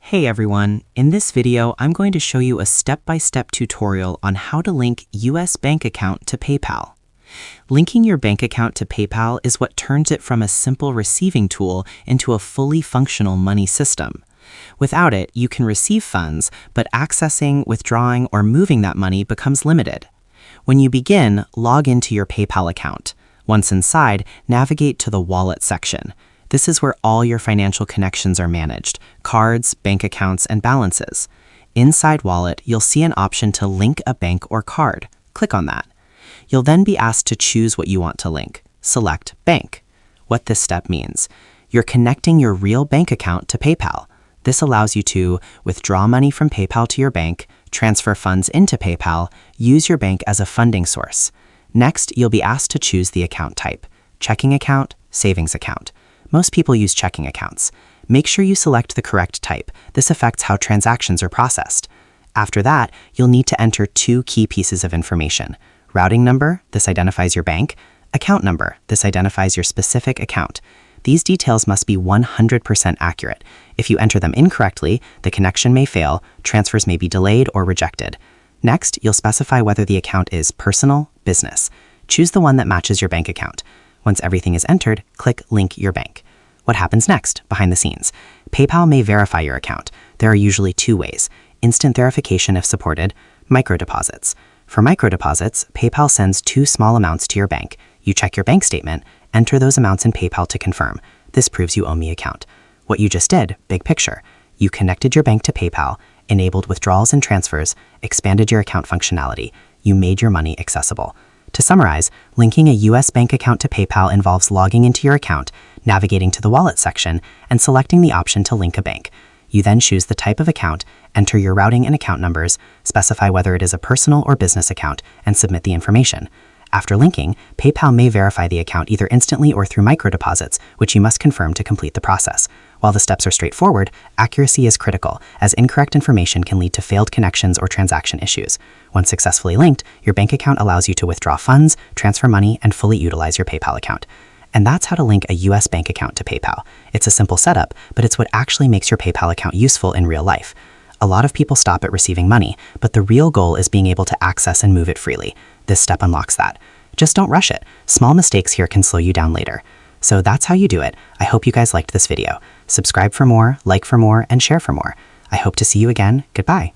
Hey everyone, in this video I'm going to show you a step-by-step tutorial on how to link US bank account to PayPal. Linking your bank account to PayPal is what turns it from a simple receiving tool into a fully functional money system. Without it, you can receive funds, but accessing, withdrawing, or moving that money becomes limited. When you begin, log into your PayPal account. Once inside, navigate to the Wallet section. This is where all your financial connections are managed: cards, bank accounts, and balances. Inside Wallet, you'll see an option to link a bank or card. Click on that. You'll then be asked to choose what you want to link. Select Bank. What this step means: you're connecting your real bank account to PayPal. This allows you to withdraw money from PayPal to your bank, transfer funds into PayPal, use your bank as a funding source. Next, you'll be asked to choose the account type: checking account, savings account. Most people use checking accounts. Make sure you select the correct type. This affects how transactions are processed. After that, you'll need to enter two key pieces of information: routing number, this identifies your bank; account number, this identifies your specific account. These details must be 100% accurate. If you enter them incorrectly, the connection may fail, transfers may be delayed or rejected. Next, you'll specify whether the account is personal, business. Choose the one that matches your bank account. Once everything is entered, click Link Your Bank. What happens next, behind the scenes? PayPal may verify your account. There are usually two ways: instant verification if supported, microdeposits. For microdeposits, PayPal sends two small amounts to your bank. You check your bank statement, enter those amounts in PayPal to confirm. This proves you owe me account. What you just did, big picture: you connected your bank to PayPal, enabled withdrawals and transfers, expanded your account functionality. You made your money accessible. To summarize, linking a US bank account to PayPal involves logging into your account, navigating to the Wallet section, and selecting the option to link a bank. You then choose the type of account, enter your routing and account numbers, specify whether it is a personal or business account, and submit the information. After linking, PayPal may verify the account either instantly or through microdeposits, which you must confirm to complete the process. While the steps are straightforward, accuracy is critical, as incorrect information can lead to failed connections or transaction issues. Once successfully linked, your bank account allows you to withdraw funds, transfer money, and fully utilize your PayPal account. And that's how to link a US bank account to PayPal. It's a simple setup, but it's what actually makes your PayPal account useful in real life. A lot of people stop at receiving money, but the real goal is being able to access and move it freely. This step unlocks that. Just don't rush it. Small mistakes here can slow you down later. So that's how you do it. I hope you guys liked this video. Subscribe for more, like for more, and share for more. I hope to see you again. Goodbye.